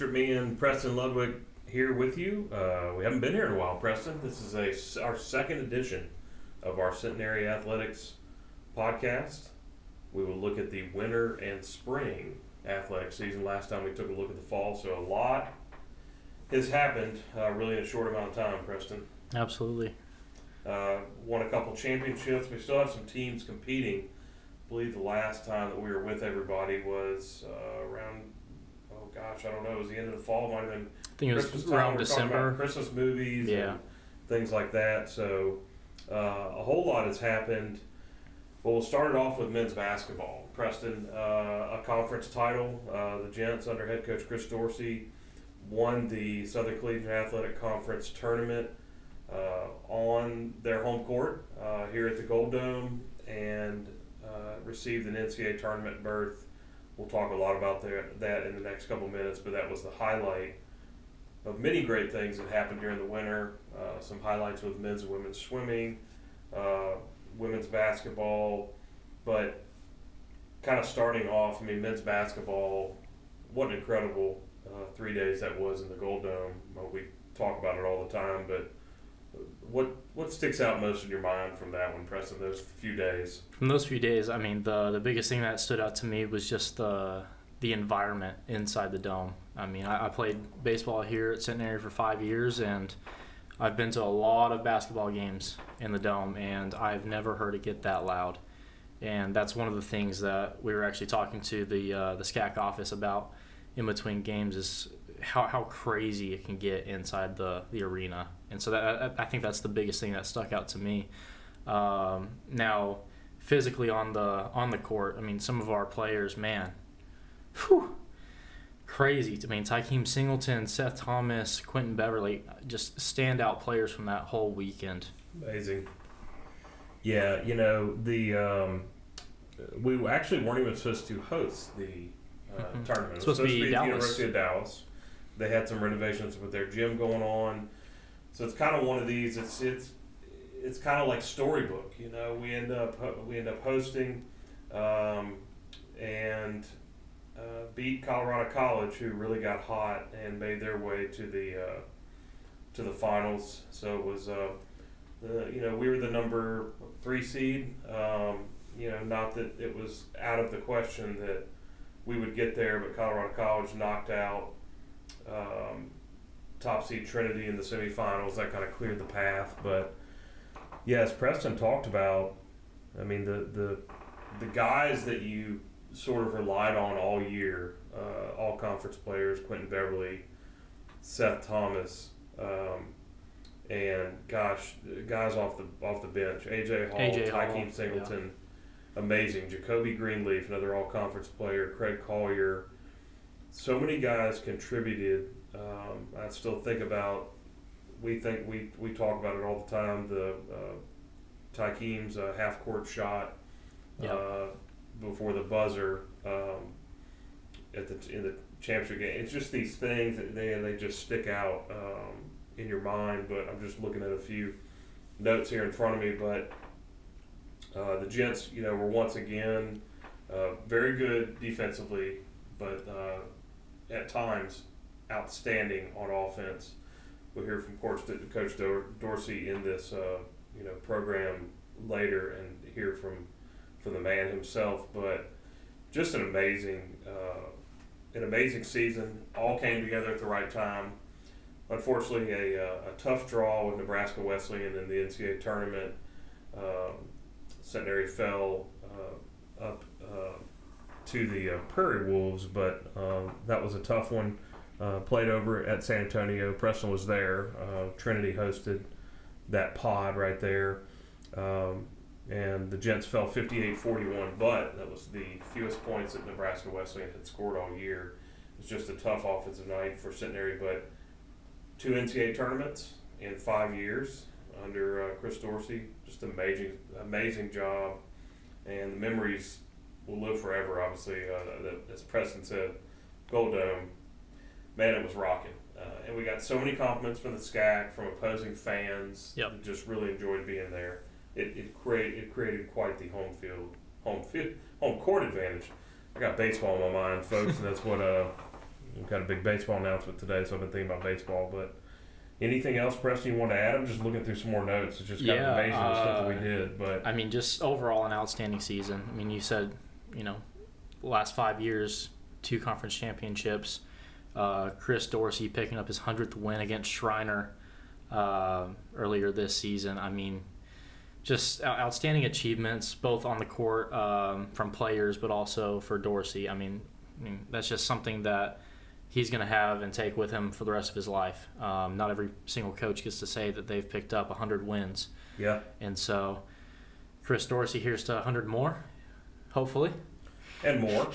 Me and Preston Ludwig here with you. We haven't been here in a while, Preston. This is our second edition of our Centenary Athletics podcast. We will look at the winter and spring athletic season. Last time we took a look at the fall, so a lot has happened really in a short amount of time, Preston. Absolutely. Won a couple championships. We still have some teams competing. I believe the last time that we were with everybody was around, I don't know, it was the end of the fall. Might have been I think it was Christmas around time. December. Christmas movies Yeah. and things like that. So a whole lot has happened. Well, we'll start it off with men's basketball. Preston, a conference title. The Gents under head coach Chris Dorsey won the Southern Collegiate Athletic Conference tournament on their home court here at the Gold Dome and received an NCAA tournament berth. We'll talk a lot about that in the next couple of minutes, but that was the highlight of many great things that happened during the winter. Some highlights with men's and women's swimming, women's basketball, but kind of starting off, men's basketball, what an incredible 3 days that was in the Gold Dome. We talk about it all the time, but what sticks out most in your mind from that one, Preston, those few days? From those few days, the biggest thing that stood out to me was just the environment inside the dome. I played baseball here at Centenary for 5 years, and I've been to a lot of basketball games in the dome, and I've never heard it get that loud. And that's one of the things that we were actually talking to the SCAC office about in between games is how crazy it can get inside the arena. And so that I think that's the biggest thing that stuck out to me. Now, physically on the court, some of our players, man, crazy. Tykeem Singleton, Seth Thomas, Quentin Beverly, just standout players from that whole weekend. Amazing. Yeah, we actually weren't even supposed to host the tournament. It's supposed to be at Dallas. the University of Dallas. They had some renovations with their gym going on, so it's kind of one of these. It's kind of like storybook. We end up hosting and beat Colorado College, who really got hot and made their way to the finals. So it was we were the number 3 seed. Not that it was out of the question that we would get there, but Colorado College knocked out top seed Trinity in the semifinals. That kind of cleared the path. But yes, Preston talked about, the guys that you sort of relied on all year, all conference players, Quentin Beverly, Seth Thomas, and guys off the bench, AJ Hall, Tykeem Singleton. Yeah. Amazing. Jacoby Greenleaf, another all-conference player, Craig Collier. So many guys contributed. I still think about, we talk about it all the time, the Tykeem's half-court shot before the buzzer in the championship game. It's just these things that they just stick out in your mind, but I'm just looking at a few notes here in front of me, but the Gents, were once again very good defensively, but at times outstanding on offense. We'll hear from Coach Dorsey in this program later and hear from the man himself. But just an amazing season. All came together at the right time. Unfortunately, a tough draw with Nebraska Wesleyan in the NCAA tournament. Centenary fell up to the Prairie Wolves, but that was a tough one. Played over at San Antonio. Preston was there. Trinity hosted that pod right there. And the Gents fell 58-41, but that was the fewest points that Nebraska Wesleyan had scored all year. It was just a tough offensive night for Centenary, but 2 NCAA tournaments in 5 years under Chris Dorsey. Just amazing job, and the memories will live forever, obviously. As Preston said, Gold Dome, man, it was rocking. And we got so many compliments from the SCAC, from opposing fans. Yep. Just really enjoyed being there. It created quite the home court advantage. I got baseball in my mind, folks, and that's what we've got a big baseball announcement today, so I've been thinking about baseball. But anything else, Preston, you want to add? I'm just looking through some more notes. It's just kind of amazing the stuff that we did. But I mean, just overall an outstanding season. I mean, you said, the last 5 years, 2 conference championships. Chris Dorsey picking up his 100th win against Shriner earlier this season. I mean, just outstanding achievements both on the court from players, but also for Dorsey. I mean, that's just something that he's going to have and take with him for the rest of his life. Not every single coach gets to say that they've picked up 100 wins. Yeah. And so Chris Dorsey, here's to 100 more, hopefully. And more.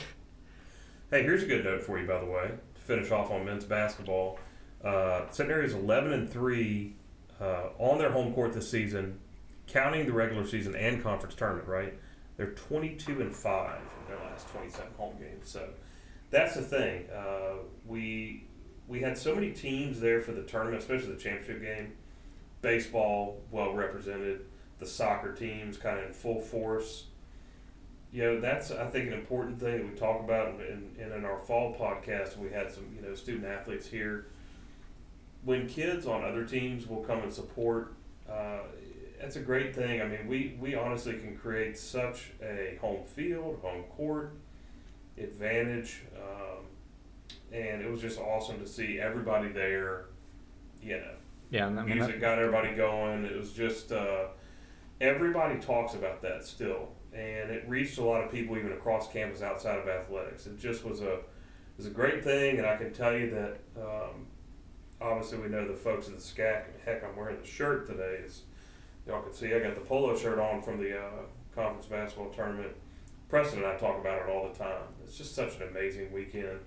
Hey, here's a good note for you, by the way, to finish off on men's basketball. Centenary is 11-3 on their home court this season, counting the regular season and conference tournament, right? They're 22-5 in their last 27 home games. So that's the thing. We had so many teams there for the tournament, especially the championship game. Baseball, well represented. The soccer teams kind of in full force. That's, I think, an important thing that we talk about in our fall podcast. We had some, student athletes here. When kids on other teams will come and support, that's a great thing. I mean, we honestly can create such a home field, home court advantage, and it was just awesome to see everybody there. Yeah, and music got everybody going. It was just everybody talks about that still, and it reached a lot of people even across campus outside of athletics. It just was a great thing, and I can tell you that obviously we know the folks at the SCAC. Heck, I'm wearing the shirt today. As y'all can see, I got the polo shirt on from the conference basketball tournament. Preston and I talk about it all the time. It's just such an amazing weekend,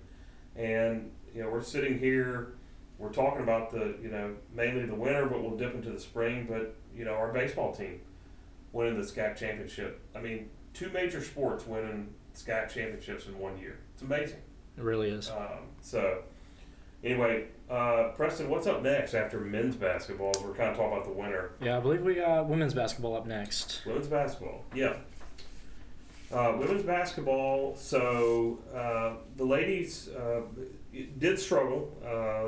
and we're sitting here. We're talking about mainly the winter, but we'll dip into the spring. But our baseball team winning the SCAC championship. I mean, 2 major sports winning SCAC championships in 1 year. It's amazing. It really is. So, anyway, Preston, what's up next after men's basketball? We're kind of talking about the winter. Yeah, I believe we got women's basketball up next. Women's basketball, yeah. Women's basketball, so the ladies did struggle.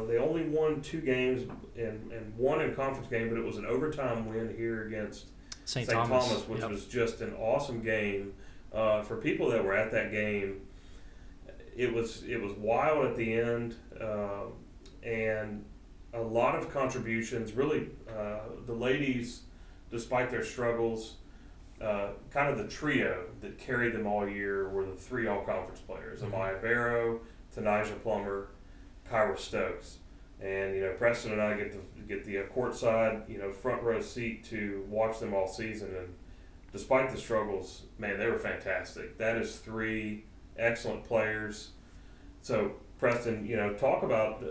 They only won 2 games and one in conference game, but it was an overtime win here against St. Thomas, which was just an awesome game. For people that were at that game, it was wild at the end, and a lot of contributions. Really, the ladies, despite their struggles, kind of the trio that carried them all year were the 3 all-conference players: Amaya Barrow, Tanija Plummer, Kyra Stokes. And Preston and I get the courtside, front row seat to watch them all season. And despite the struggles, man, they were fantastic. That is 3 excellent players. So Preston, talk about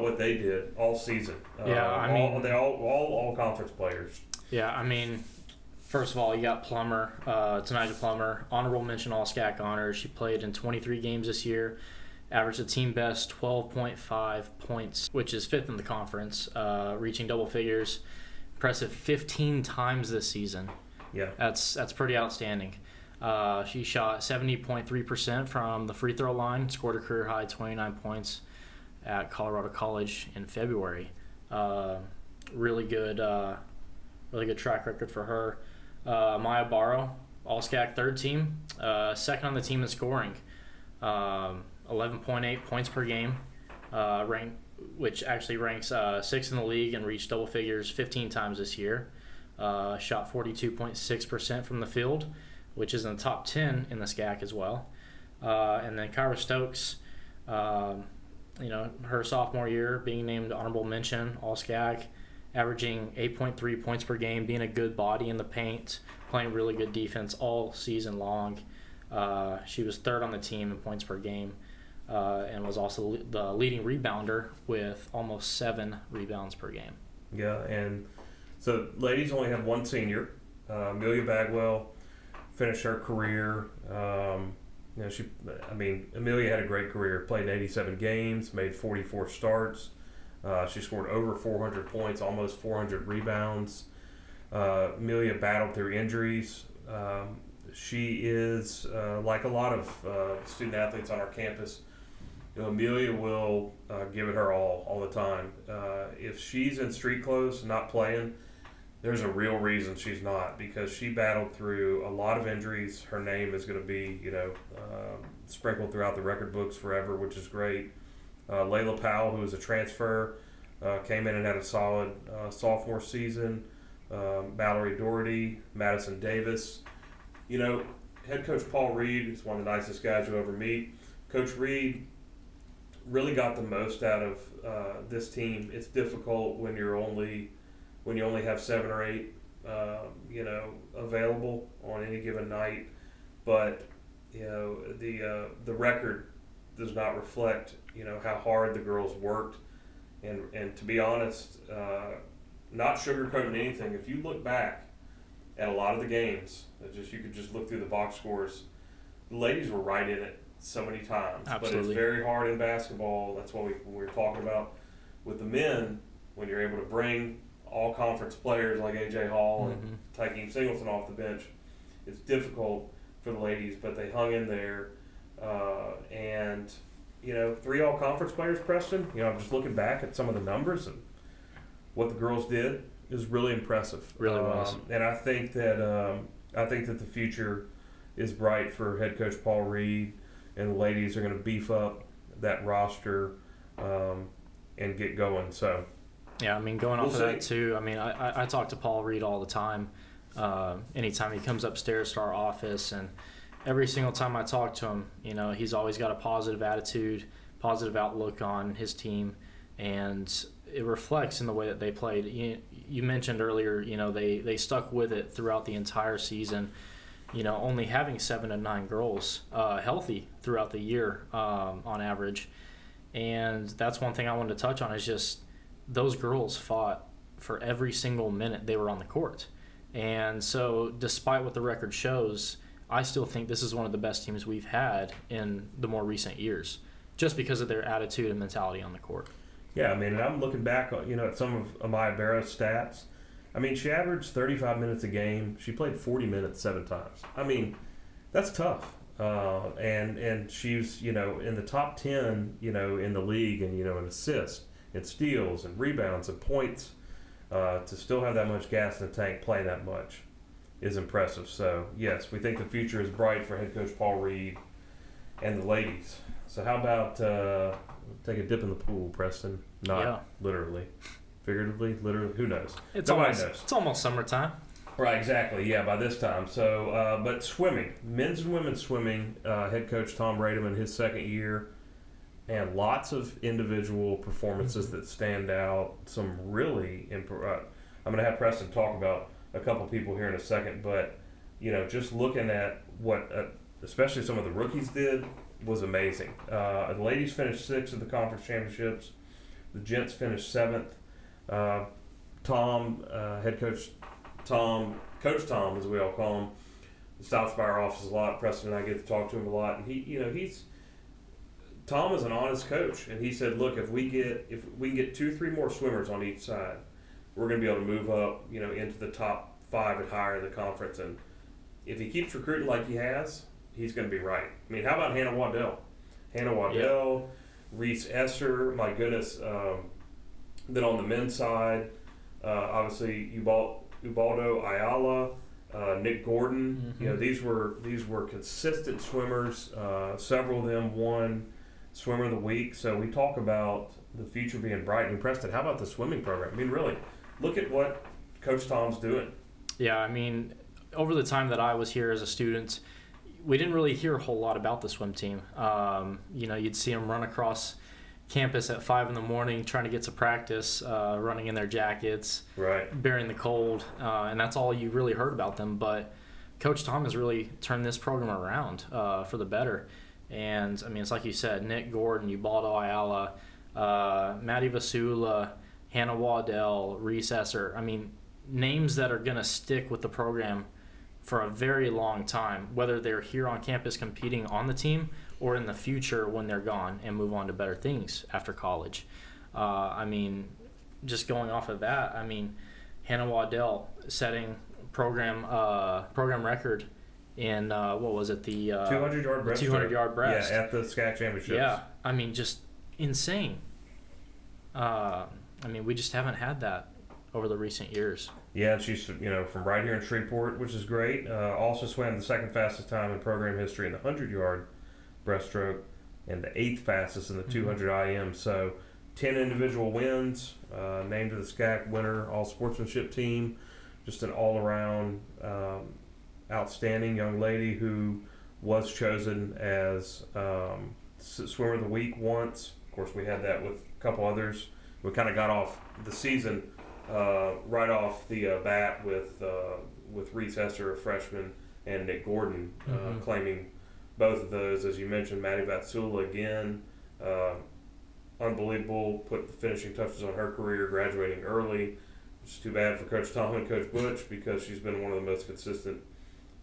what they did all season. They all conference players. Yeah, I mean, first of all, you got Plummer, Tanija Plummer, honorable mention All SCAC honors. She played in 23 games this year. Averaged a team best 12.5 points, which is 5th in the conference, reaching double figures. Impressive 15 times this season. Yeah. That's pretty outstanding. She shot 70.3% from the free throw line, scored a career high 29 points at Colorado College in February. Really good track record for her. Maya Barrow, All SCAC 3rd team, 2nd on the team in scoring. 11.8 points per game, which actually ranks 6th in the league and reached double figures 15 times this year. Shot 42.6% from the field, which is in the top 10 in the SCAC as well. And then Kyra Stokes, her sophomore year, being named honorable mention All SCAC, averaging 8.3 points per game, being a good body in the paint, playing really good defense all season long. She was 3rd on the team in points per game, and was also the leading rebounder with almost 7 rebounds per game. Yeah, and so ladies only have 1 senior. Amelia Bagwell finished her career. Amelia had a great career. Played in 87 games, made 44 starts. She scored over 400 points, almost 400 rebounds. Amelia battled through injuries. She is, like a lot of student athletes on our campus, Amelia will give it her all the time. If she's in street clothes, not playing, there's a real reason she's not, because she battled through a lot of injuries. Her name is going to be, sprinkled throughout the record books forever, which is great. Layla Powell, who was a transfer, came in and had a solid sophomore season. Mallory Doherty, Madison Davis. Head coach Paul Reed is one of the nicest guys you'll ever meet. Coach Reed really got the most out of this team. It's difficult when you only have 7 or 8, available on any given night. But the record does not reflect how hard the girls worked. And to be honest, not sugarcoating anything. If you look back at a lot of the games, you could just look through the box scores. The ladies were right in it so many times. Absolutely. But it's very hard in basketball. That's what we were talking about with the men. When you're able to bring all conference players like AJ Hall and Tykeem Singleton off the bench, it's difficult for the ladies. But they hung in there, and 3 all conference players. Preston, I'm just looking back at some of the numbers and what the girls did is really impressive. Really was. And I think that the future is bright for head coach Paul Reed, and the ladies are going to beef up that roster and get going. So. Yeah, going off of that too, I talk to Paul Reed all the time. Anytime he comes upstairs to our office, and every single time I talk to him, he's always got a positive attitude, positive outlook on his team, and it reflects in the way that they played. You mentioned earlier, they stuck with it throughout the entire season, only having 7 to 9 girls healthy throughout the year on average. And that's one thing I wanted to touch on is just those girls fought for every single minute they were on the court. And so despite what the record shows, I still think this is one of the best teams we've had in the more recent years, just because of their attitude and mentality on the court. Yeah, and I'm looking back on, at some of Amaya Barrow's stats. She averaged 35 minutes a game. She played 40 minutes 7 times. That's tough. And she's, in the top 10, in the league, and, in assists and steals and rebounds and points. To still have that much gas in the tank, play that much, is impressive. So, yes, we think the future is bright for head coach Paul Reed and the ladies. So how about take a dip in the pool, Preston? Not literally. Figuratively, literally, who knows? Nobody knows. It's almost summertime. Right, exactly. Yeah, by this time. So, but swimming, men's and women's swimming, head coach Tom Rademan, his second year, and lots of individual performances that stand out. Some really, I'm going to have Preston talk about a couple people here in a second, but just looking at what, especially some of the rookies did, was amazing. The ladies finished 6th at the conference championships. The gents finished 7th. Tom, head coach Tom, Coach Tom, as we all call him, stops by our office a lot. Preston and I get to talk to him a lot, and Tom is an honest coach, and he said, look, if we can get 2-3 more swimmers on each side, we're going to be able to move up, into the top 5 and higher in the conference. And if he keeps recruiting like he has, he's going to be right. How about Hannah Waddell? Reese Esser, my goodness. Then on the men's side, obviously Ubaldo Ayala, Nick Gordon. These were consistent swimmers. Several of them won Swimmer of the Week. So we talk about the future being bright. And Preston, how about the swimming program? Really, look at what Coach Tom's doing. Yeah, over the time that I was here as a student, we didn't really hear a whole lot about the swim team. You'd see them run across campus at 5 a.m. trying to get to practice, running in their jackets, right, bearing the cold, and that's all you really heard about them. But Coach Tom has really turned this program around for the better. And it's like you said, Nick Gordon, Ubaldo Ayala, Maddie Vasula, Hannah Waddell, Reese Esser. Names that are going to stick with the program for a very long time, whether they're here on campus competing on the team or in the future when they're gone and move on to better things after college. Just going off of that, Hannah Waddell setting program record in what was it, the 200-yard breast. 200-yard breast. Yeah, at the SCAC championships. Yeah, I mean, just insane. I mean, we just haven't had that over the recent years. Yeah, and she's from right here in Shreveport, which is great. Also swam the second fastest time in program history in the 100-yard breaststroke, and the 8th fastest in the 200 IM. So 10 individual wins, named to the SCAC winner all sportsmanship team. Just an all-around outstanding young lady who was chosen as swimmer of the week once. Of course, we had that with a couple others. We kind of got off the season right off the bat with Reese Esser, a freshman, and Nick Gordon claiming both of those. As you mentioned, Maddie Vatsula again, unbelievable, put the finishing touches on her career, graduating early. It's too bad for Coach Tom and Coach Butch because she's been one of the most consistent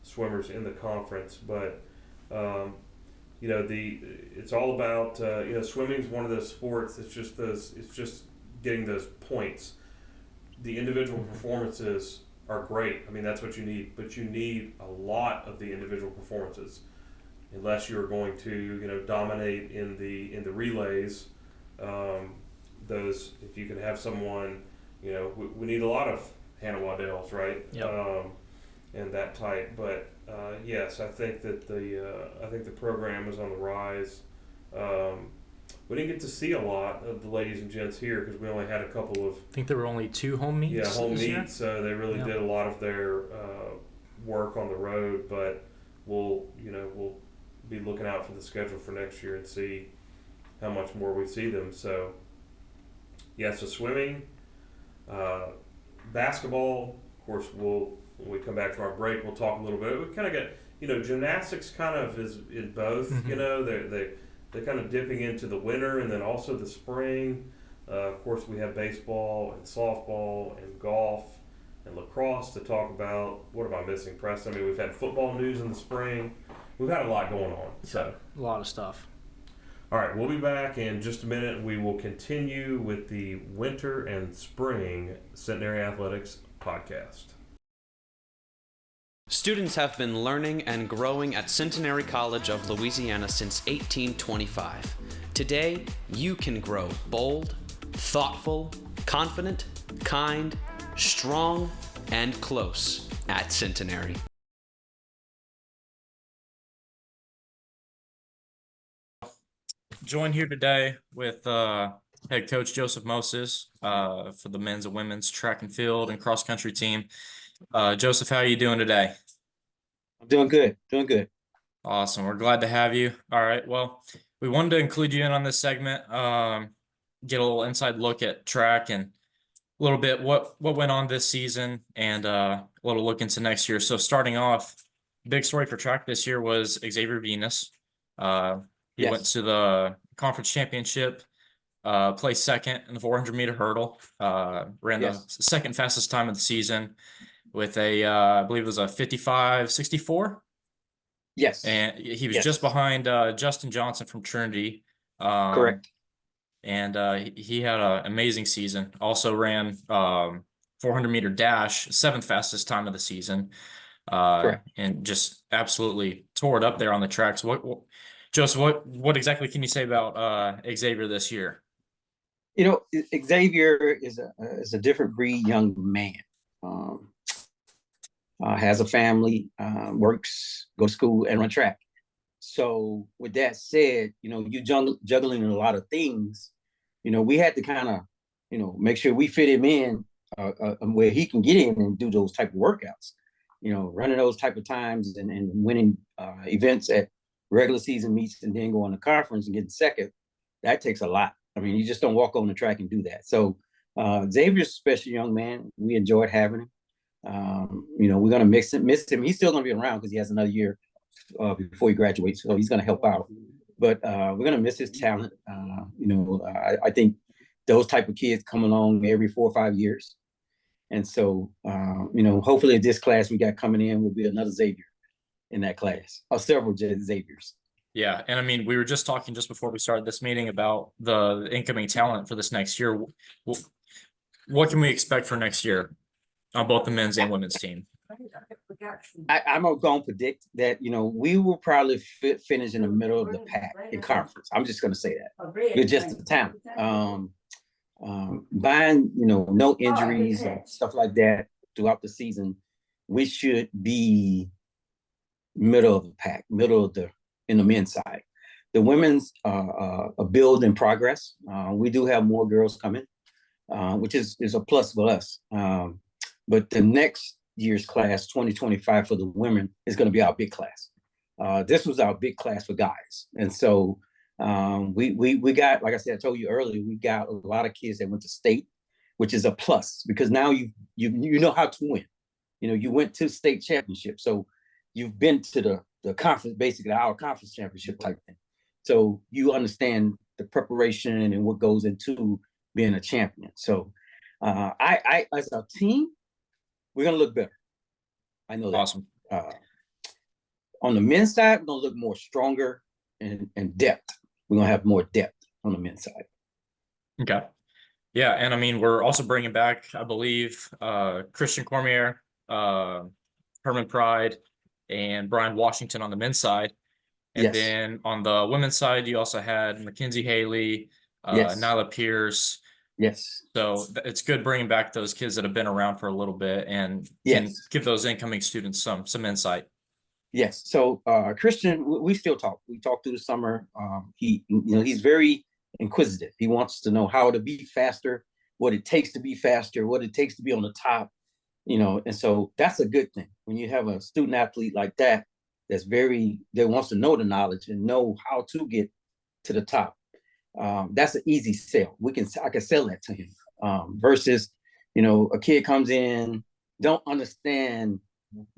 swimmers in the conference. But it's all about swimming is one of those sports. It's just getting those points. The individual performances are great. I mean, that's what you need, but you need a lot of the individual performances, unless you're going to dominate in the relays. Those, if you can have someone, we need a lot of Hannah Waddell's, right? Yep. And that type. But yes, I think that the program is on the rise. We didn't get to see a lot of the ladies and gents here because we only had a couple of. I think there were only 2 home meets. Yeah, home this year. meets. So they really did a lot of their work on the road. But we'll be looking out for the schedule for next year and see how much more we see them. So yeah, so swimming, basketball. Of course, when we come back from our break, we'll talk a little bit. We kind of got gymnastics kind of is in both. They're kind of dipping into the winter and then also the spring. Of course, we have baseball and softball and golf and lacrosse to talk about. What am I missing, Preston? I mean, we've had football news in the spring. We've had a lot going on. So a lot of stuff. All right, we'll be back in just a minute. We will continue with the winter and spring Centenary Athletics podcast. Students have been learning and growing at Centenary College of Louisiana since 1825. Today, you can grow bold, thoughtful, confident, kind, strong, and close at Centenary. Joined here today with head coach Joseph Moses for the men's and women's track and field and cross country team. Joseph, how are you doing today? I'm doing good. Awesome. We're glad to have you. All right. Well, we wanted to include you in on this segment, get a little inside look at track and a little bit what went on this season and a little look into next year. So starting off, big story for track this year was Xavier Venus. He went to the conference championship, placed second in the 400-meter hurdle, ran the second fastest time of the season with I believe it was a 55.64. Yes. And he was just behind Justin Johnson from Trinity. Correct. And he had an amazing season. Also ran 400-meter dash, 7th fastest time of the season. Correct. And just absolutely tore it up there on the tracks. Joseph, what exactly can you say about Xavier this year? Xavier is a different breed young man. Has a family, works, go to school, and run track. So with that said, you juggling a lot of things. We had to kind of, make sure we fit him in where he can get in and do those type of workouts. Running those type of times and winning events at regular season meets and then going to conference and getting second, that takes a lot. I mean, you just don't walk on the track and do that. So Xavier's a special young man. We enjoyed having him. We're going to miss him. He's still going to be around because he has another year before he graduates. So he's going to help out. But we're going to miss his talent. I think those type of kids come along every 4 or 5 years. And so, hopefully this class we got coming in will be another Xavier in that class, or several Xaviers. Yeah, and I mean, we were just talking just before we started this meeting about the incoming talent for this next year. What can we expect for next year on both the men's and women's team? I'm going to predict that, we will probably finish in the middle of the pack in conference. I'm just going to say that. We're just the talent. Buying, no injuries and stuff like that throughout the season, we should be middle of the pack, in the men's side. The women's a build in progress. We do have more girls coming, which is a plus for us. But the next year's class, 2025 for the women, is going to be our big class. This was our big class for guys. And so we got, like I said, I told you earlier, we got a lot of kids that went to state, which is a plus because now you know how to win. You went to state championship. So you've been to the conference, basically our conference championship type thing. So you understand the preparation and what goes into being a champion. So I as a team, we're going to look better. I know that. Awesome. On the men's side, we're going to look more stronger and depth. We're going to have more depth on the men's side. Okay. Yeah. And I mean, we're also bringing back, I believe, Christian Cormier, Herman Pride, and Brian Washington on the men's side. And Yes. then on the women's side, you also had Mackenzie Haley, Yes. Nyla Pierce. Yes. So it's good bringing back those kids that have been around for a little bit and can Yes. give those incoming students some insight. Yes. So Christian, we still talk. We talk through the summer. He's very inquisitive. He wants to know how to be faster, what it takes to be faster, what it takes to be on the top. And so that's a good thing when you have a student athlete like that that wants to know the knowledge and know how to get to the top. That's an easy sell. I can sell that to him. Versus, a kid comes in, don't understand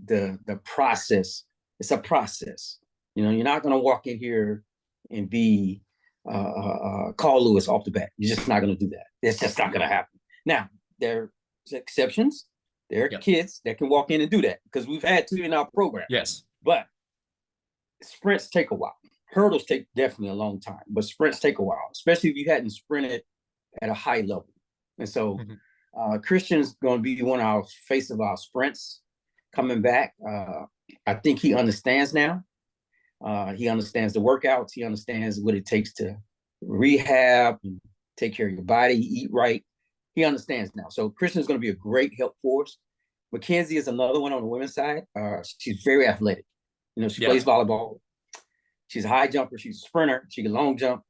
the process. It's a process. You're not going to walk in here and be Carl Lewis off the bat. You're just not going to do that. It's just not going to happen. Now, there's exceptions. There are kids that can walk in and do that because we've had two in our program. Yes. But sprints take a while. Hurdles take definitely a long time, but sprints take a while, especially if you hadn't sprinted at a high level. And so Christian's going to be one of our face of our sprints coming back. I think he understands now. He understands the workouts. He understands what it takes to rehab and take care of your body, eat right. He understands now. So Christian's going to be a great help for us. Mackenzie is another one on the women's side. She's very athletic. She plays volleyball. She's a high jumper. She's a sprinter. She can long jump.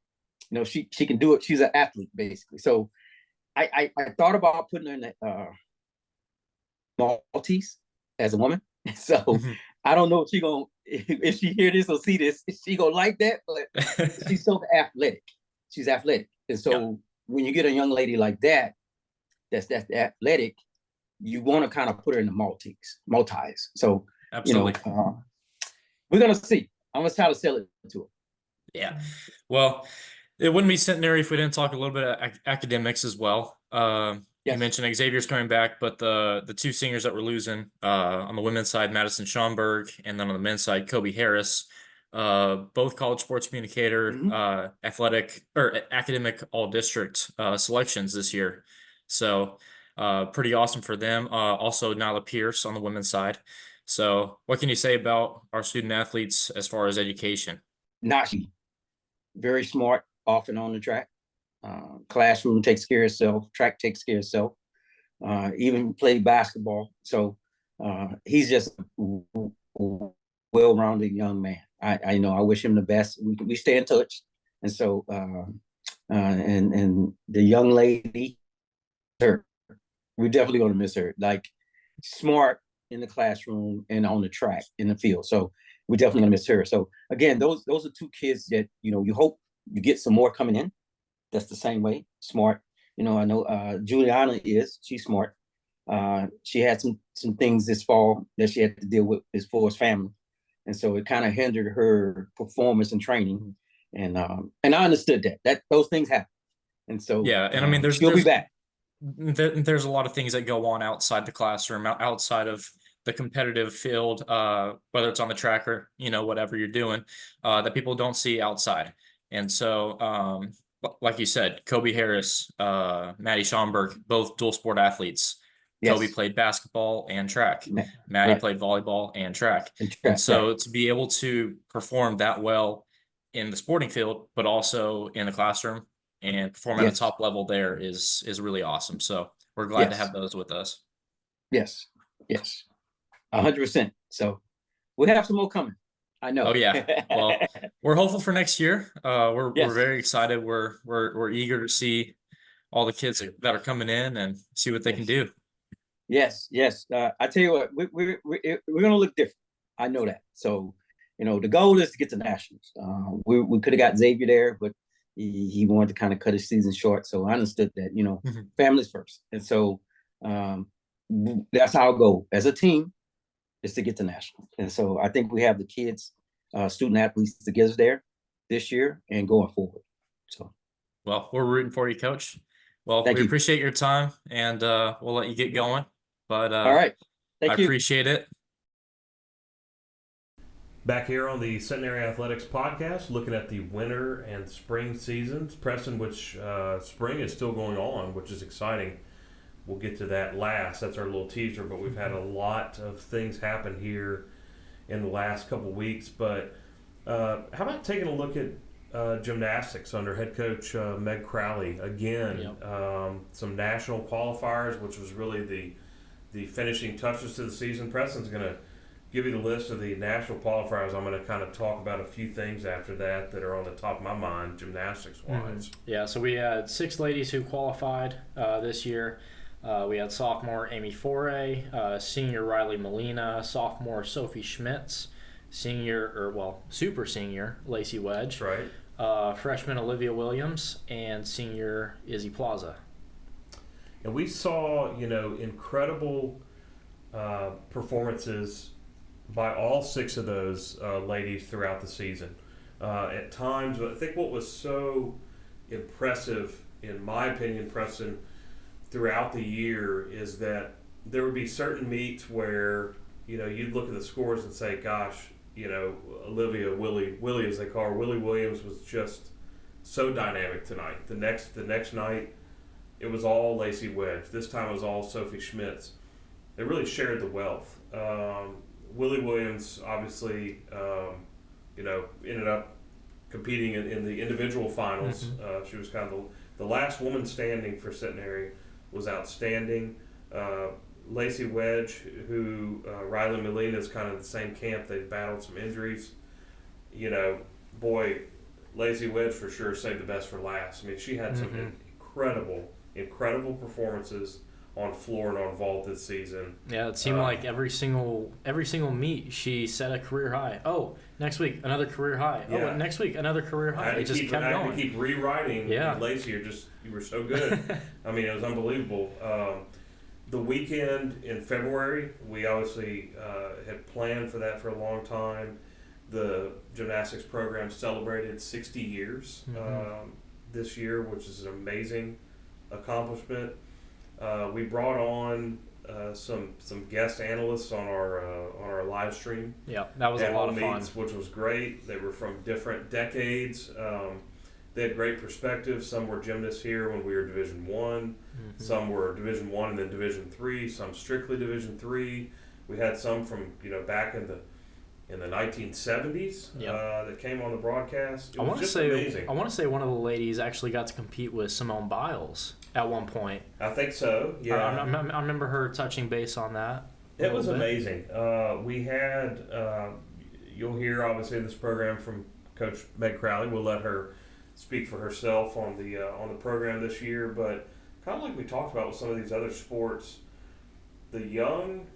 She can do it. She's an athlete, basically. So I thought about putting her in the Maltese as a woman. So I don't know if she hear this or see this, if she gonna like that, but she's so athletic. She's athletic. And so when you get a young lady like that's athletic, you want to kind of put her in the Maltese. So, absolutely. We're going to see. I'm going to try to sell it to her. Yeah. Well, it wouldn't be Centenary if we didn't talk a little bit of academics as well. You mentioned Xavier's coming back, but the two seniors that we're losing on the women's side, Madison Schomburg, and then on the men's side, Kobe Harris, both college sports communicator, athletic or academic all district selections this year. So pretty awesome for them. Also Nyla Pierce on the women's side. So what can you say about our student athletes as far as education? Nashi, very smart off and on the track. Classroom takes care of itself. Track takes care of itself. Even played basketball. So he's just a well-rounded young man. I wish him the best. We stay in touch. And so and the young lady, her, we're definitely going to miss her. Like smart in the classroom and on the track in the field. So we're definitely going to miss her. So again, those are two kids that, you hope you get some more coming in. That's the same way. Smart. I know Juliana she's smart. She had some things this fall that she had to deal with as far as family. And so it kind of hindered her performance and training. And I understood that those things happen. And so and I mean she'll be back. There's a lot of things that go on outside the classroom, outside of the competitive field, whether it's on the track or, whatever you're doing, that people don't see outside. And so, like you said, Kobe Harris, Maddie Schomburg, both dual sport athletes. Toby Yes. played basketball and track. Maddie Right. played volleyball and track. And And track, so right. to be able to perform that well in the sporting field, but also in the classroom and perform at a Yes. top level there is really awesome. So we're glad to Yes. have those with us. Yes. Yes. 100%. So we'll have some more coming. I know. Oh yeah. Well, we're hopeful for next year. We're Yes. very excited. We're eager to see all the kids that are coming in and see what they can Yes. do. Yes. Yes. I tell you what, we're gonna look different. I know that. So, the goal is to get to nationals. We could have got Xavier there, but he wanted to kind of cut his season short. So I understood that, families first. And so that's our goal as a team, is to get to nationals. And so I think we have the kids, student athletes to get us there this year and going forward. So, well, we're rooting for you, Coach. Well, thank we you. appreciate your time, and we'll let you get going. But All right. I Thank you. appreciate it. Back here on the Centenary Athletics podcast, looking at the winter and spring seasons. Preston, which spring is still going on, which is exciting. We'll get to that last. That's our little teaser, but we've had a lot of things happen here in the last couple of weeks. But how about taking a look at gymnastics under head coach Meg Crowley again? Yep. Some national qualifiers, which was really the finishing touches to the season. Preston's going to give you the list of the national qualifiers. I'm going to kind of talk about a few things after that are on the top of my mind, gymnastics-wise. Yeah, so we had 6 ladies who qualified this year. We had sophomore Amy Foray, senior Riley Molina, sophomore Sophie Schmitz, super senior Lacey Wedge, That's right. freshman Olivia Williams, and senior Izzy Plaza. And we saw, incredible performances by all 6 of those ladies throughout the season. At times, I think what was so impressive, in my opinion, Preston, throughout the year is that there would be certain meets where, you'd look at the scores and say, gosh, Willie as they call her, Willie Williams was just so dynamic tonight. The next night, it was all Lacey Wedge. This time it was all Sophie Schmitz. They really shared the wealth. Willie Williams obviously, ended up competing in the individual finals. Mm-hmm. She was kind of the last woman standing for Centenary, was outstanding. Lacey Wedge, who Riley Molina is kind of the same camp. They've battled some injuries. Lacey Wedge for sure saved the best for last. I mean, she had some incredible performances on floor and on vault this season. Yeah, it seemed like every single meet she set a career high. Oh, next week another career high. Yeah. Oh, next week another career high. It just kept going. I had to keep rewriting. Yeah. Lacey, you were so good. I mean, it was unbelievable. The weekend in February, we obviously had planned for that for a long time. The gymnastics program celebrated 60 years this year, which is an amazing accomplishment. We brought on some guest analysts on our live stream. Yeah, that was a lot of fun. Which was great. They were from different decades. They had great perspective. Some were gymnasts here when we were Division I. Some were Division I and then Division III. Some strictly Division III. We had some from back in the 1970s that came on the broadcast. It was just amazing. I want to say one of the ladies actually got to compete with Simone Biles at one point. I think so. Yeah, I remember her touching base on that. It was amazing. We had you'll hear obviously in this program from Coach Meg Crowley. We'll let her speak for herself on the program this year, but kind of like we talked about with some of these other sports, the young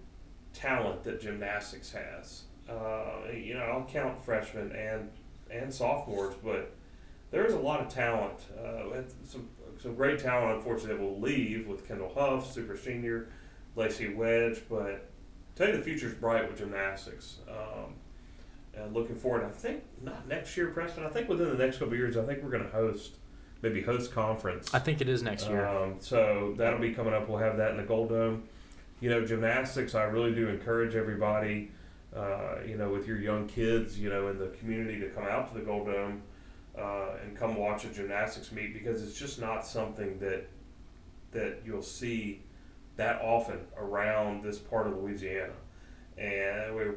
talent that gymnastics has. I'll count freshmen and sophomores, but there's a lot of talent. Some great talent, unfortunately, that will leave with Kendall Huff, super senior, Lacey Wedge, but I tell you the future's bright with gymnastics. And looking forward, I think not next year, Preston. I think within the next couple of years, I think we're going to host conference. I think it is next year. So that'll be coming up. We'll have that in the Gold Dome. Gymnastics, I really do encourage everybody, with your young kids, in the community to come out to the Gold Dome and come watch a gymnastics meet, because it's just not something that you'll see that often around this part of Louisiana. And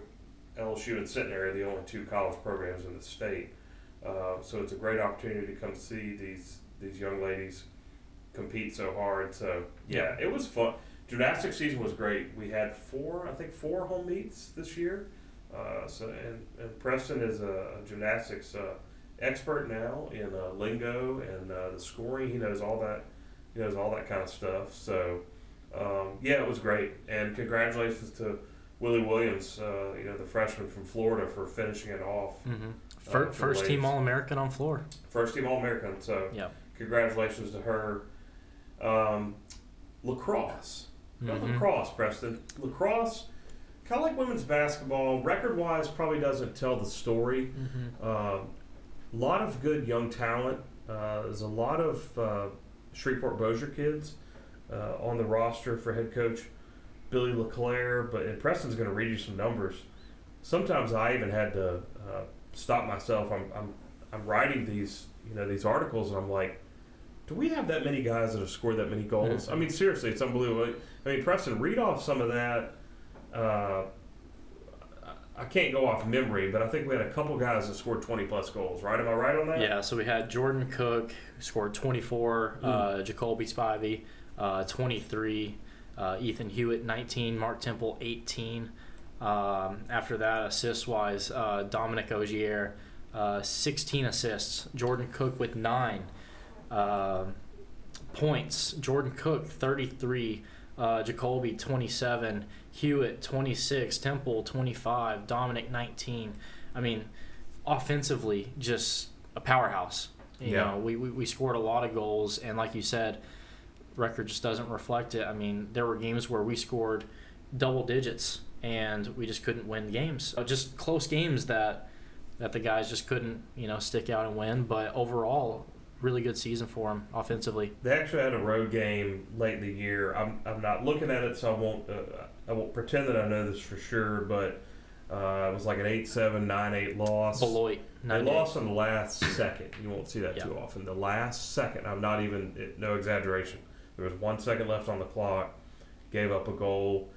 LSU and Centenary are the only two college programs in the state. So it's a great opportunity to come see these young ladies compete so hard. So yeah, it was fun. Gymnastics season was great. We had four home meets this year. And Preston is a gymnastics expert now in lingo and the scoring. He knows all that. He knows all that kind of stuff. So yeah, it was great. And congratulations to Willie Williams, the freshman from Florida, for finishing it off. First team All-American on floor. First team All-American. So congratulations to her. Lacrosse. Lacrosse, Preston. Lacrosse, kind of like women's basketball, record-wise probably doesn't tell the story. A lot of good young talent. There's a lot of Shreveport-Bossier kids on the roster for head coach Billy LeClaire, and Preston's going to read you some numbers. Sometimes I even had to stop myself. I'm writing these articles, and I'm like, do we have that many guys that have scored that many goals? I mean, seriously, it's unbelievable. I mean, Preston, read off some of that. I can't go off memory, but I think we had a couple guys that scored 20-plus goals, right? Am I right on that? Yeah, so we had Jordan Cook, who scored 24, Jacoby Spivey, 23, Ethan Hewitt, 19, Mark Temple, 18. After that, assist-wise, Dominic Ogier, 16 assists. Jordan Cook with 9 points. Jordan Cook, 33. Jacoby, 27. Hewitt, 26. Temple, 25. Dominic, 19. I mean, offensively, just a powerhouse. You know, we scored a lot of goals, and like you said, record just doesn't reflect it. I mean, there were games where we scored double digits, and we just couldn't win games. Just close games that the guys just couldn't, stick out and win. But overall, really good season for them offensively. They actually had a road game late in the year. I'm not looking at it, so I won't pretend that I know this for sure. But it was like an 8-7, 9-8 loss. Beloit. They lost on the last second. You won't see that too often. The last second. I'm not even, no exaggeration. There was 1 second left on the clock. Gave up a goal.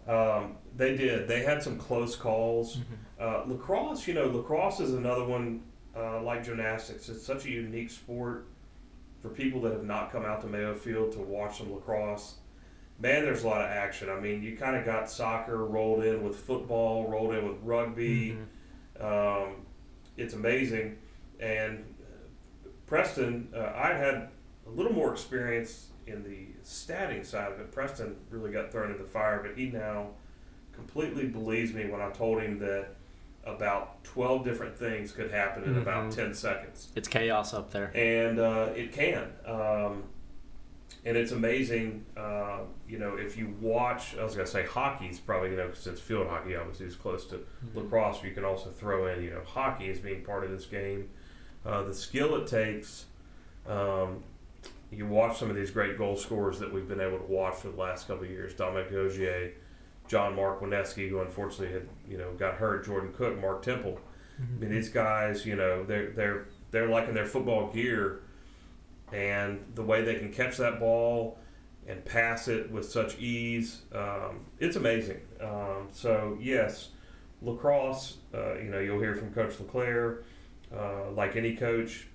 They did. They had some close calls. Lacrosse, lacrosse is another one like gymnastics. It's such a unique sport for people that have not come out to Mayo Field to watch some lacrosse. Man, there's a lot of action. I mean, you kind of got soccer rolled in with football, rolled in with rugby. It's amazing. And Preston, I had a little more experience in the statting side of it. Preston really got thrown in the fire, but he now completely believes me when I told him that about 12 different things could happen in about 10 seconds. It's chaos up there. And it can. And it's amazing, if you watch, I was going to say hockey's probably, since field hockey obviously is close to lacrosse, you can also throw in, hockey as being part of this game. The skill it takes, you watch some of these great goal scorers that we've been able to watch for the last couple of years. Dominic Ogier, John Mark Wineski, who unfortunately had got hurt, Jordan Cook, Mark Temple. I mean, these guys, they're like in their football gear, and the way they can catch that ball and pass it with such ease, it's amazing. So yes, lacrosse, you'll hear from Coach LeClaire, like any coach.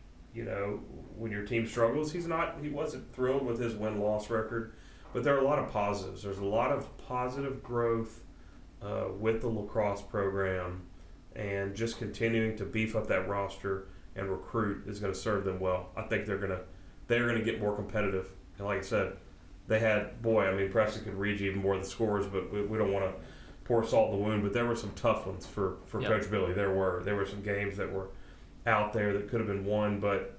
When your team struggles, he wasn't thrilled with his win-loss record, but there are a lot of positives. There's a lot of positive growth with the lacrosse program, and just continuing to beef up that roster and recruit is going to serve them well. I think they're going to get more competitive. And like I said, Preston could read you even more of the scores, but we don't want to pour salt in the wound. But there were some tough ones for Coach Billy. There were some games that were out there that could have been won, but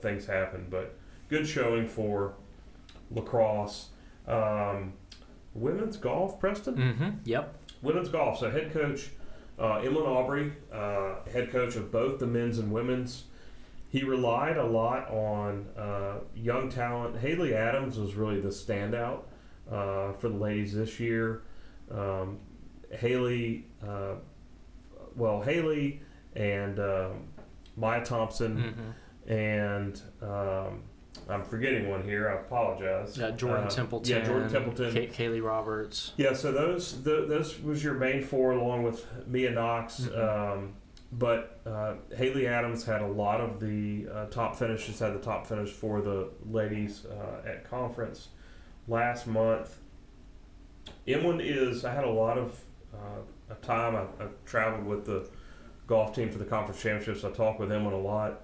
things happen. But good showing for lacrosse. Women's golf, Preston? Yep. Women's golf. So head coach Emlyn Aubrey, head coach of both the men's and women's. He relied a lot on young talent. Haley Adams was really the standout for the ladies this year. Haley and Maya Thompson and I'm forgetting one here. I apologize. Yeah, Jordan Templeton. Yeah, Jordan Templeton. Kaylee Roberts. Yeah, so those was your main four, along with Mia Knox. Mm-hmm. But Haley Adams had a lot of the top finishes. Had the top finish for the ladies at conference last month. Emlyn I had a lot of time. I traveled with the golf team for the conference championships. I talked with Emlyn a lot.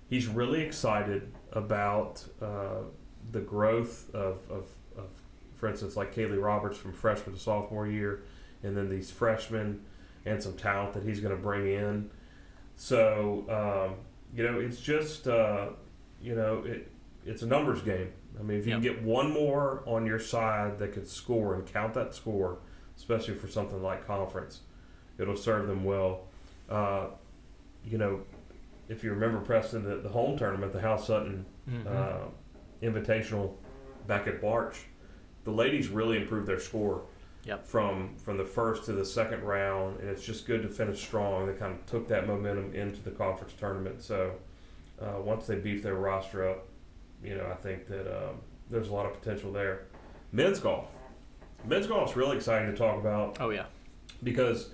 He's really excited about the growth of, for instance, like Kaylee Roberts from freshman to sophomore year, and then these freshmen and some talent that he's going to bring in. So, it's just, it's a numbers game. I mean, if you can get one more on your side that could score and count that score, especially for something like conference, it'll serve them well. If you remember, Preston, the home tournament, the Hal Sutton Invitational back at Barch, the ladies really improved their score from the first to the second round, and it's just good to finish strong. They kind of took that momentum into the conference tournament. So once they beef their roster up, I think that there's a lot of potential there. Men's golf is really exciting to talk about. Oh yeah, because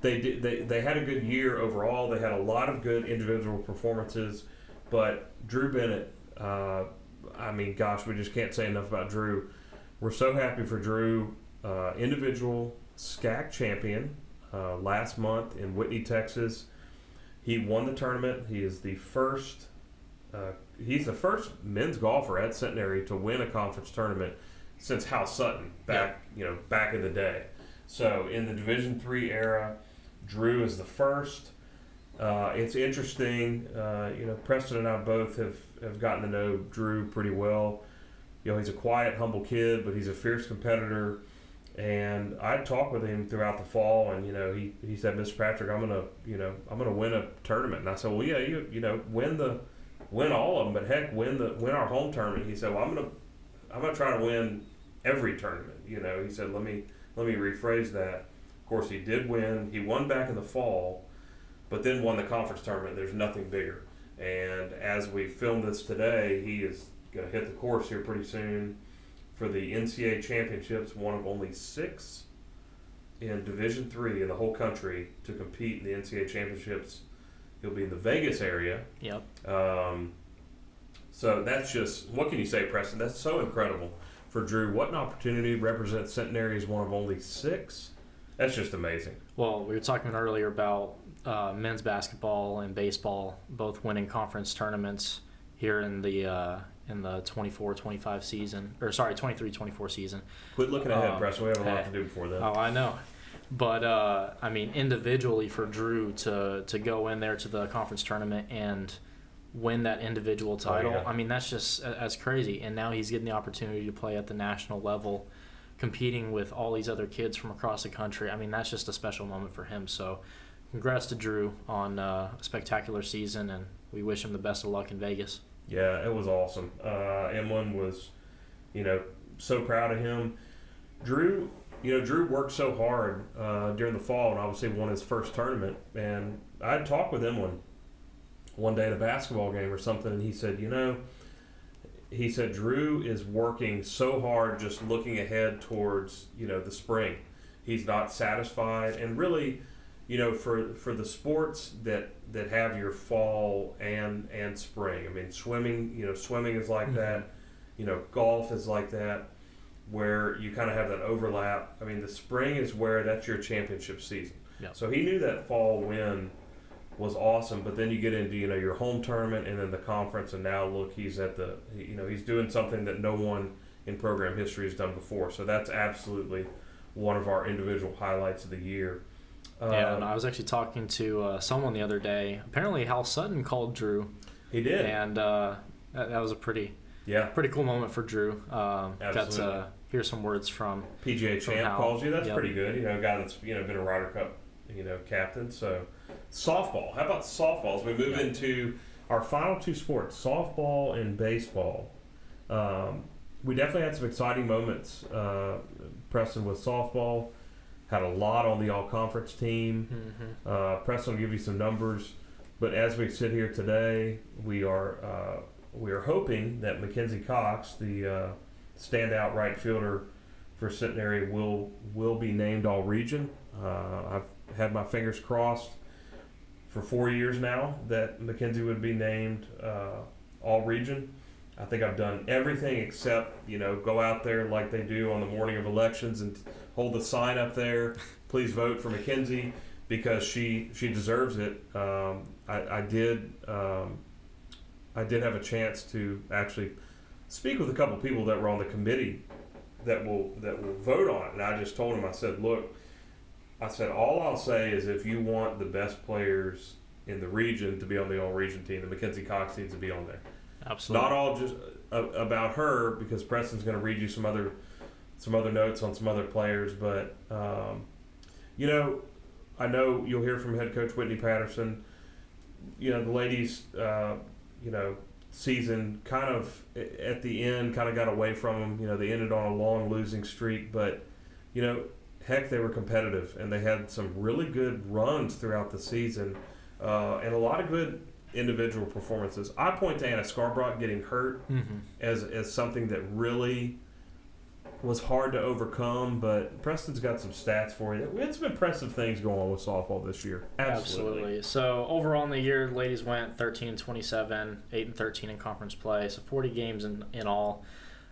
they had a good year overall. They had a lot of good individual performances, but Drew Bennett, we just can't say enough about Drew. We're so happy for Drew, individual SCAC champion last month in Whitney, Texas. He won the tournament. He is the first. He's the first men's golfer at Centenary to win a conference tournament since Hal Sutton back in the day. So in the Division III era, Drew is the first. It's interesting. Preston and I both have gotten to know Drew pretty well. He's a quiet, humble kid, but he's a fierce competitor. And I talked with him throughout the fall, and he said, "Mr. Patrick, I'm gonna win a tournament." And I said, "Well, yeah, win all of them, but heck, win our home tournament." He said, "Well, I'm gonna try to win every tournament." He said, "Let me rephrase that." Of course, he did win. He won back in the fall, but then won the conference tournament. There's nothing bigger. And as we film this today, he is going to hit the course here pretty soon for the NCAA championships, one of only 6 in Division III in the whole country to compete in the NCAA championships. He'll be in the Vegas area. Yep. So that's just, what can you say, Preston? That's so incredible for Drew. What an opportunity to represent Centenary as one of only 6. That's just amazing. Well, we were talking earlier about men's basketball and baseball both winning conference tournaments here in the 24-25 season, or sorry, 23-24 season. Quit looking ahead, Preston. We have a lot to do before that. Oh, I know. But, individually for Drew to go in there to the conference tournament and win that individual title, that's just as crazy. And now he's getting the opportunity to play at the national level, competing with all these other kids from across the country. that's just a special moment for him. So congrats to Drew on a spectacular season, and we wish him the best of luck in Vegas. Yeah, it was awesome. Emlyn was, so proud of him. Drew worked so hard during the fall, and obviously won his first tournament. And I had talked with Emlyn one day at a basketball game or something, and he said, Drew is working so hard just looking ahead towards, the spring. He's not satisfied. And really, for the sports that have your fall and spring, swimming is like that, golf is like that, where you kind of have that overlap. The spring is where that's your championship season. Yep. So he knew that fall win was awesome, but then you get into your home tournament and then the conference, and now look, he's at he's doing something that no one in program history has done before. So that's absolutely one of our individual highlights of the year. And I was actually talking to someone the other day. Apparently, Hal Sutton called Drew. He did, and that was a pretty cool moment for Drew. Got to hear some words from PGA champ Hal. Calls you. That's pretty good. A guy that's been a Ryder Cup captain. So softball. How about softball? As we move into our final 2 sports, softball and baseball. We definitely had some exciting moments. Preston with softball. Had a lot on the all-conference team. Mm-hmm. Preston will give you some numbers. But as we sit here today, we are we are hoping that Mackenzie Cox, the standout right fielder for Centenary, will be named All-Region. I've had my fingers crossed for 4 years now that Mackenzie would be named All-Region. I think I've done everything except, go out there like they do on the morning of elections and hold the sign up there, please vote for Mackenzie, because she deserves it. I did have a chance to actually speak with a couple people that were on the committee that will vote on it, and I just told them, I said, look, all I'll say is if you want the best players in the region to be on the All-Region team, the Mackenzie Cox needs to be on there. Absolutely. Not all just about her, because Preston's going to read you some other notes on some other players, but I know you'll hear from head coach Whitney Patterson. The ladies, season kind of at the end kind of got away from them. They ended on a long losing streak, but heck, they were competitive and they had some really good runs throughout the season, and a lot of good individual performances. I point to Anna Scarborough getting hurt as something that really was hard to overcome, but Preston's got some stats for you. We had some impressive things going on with softball this year. Absolutely. So overall in the year, ladies went 13-27, 8-13 in conference play, so 40 games in all.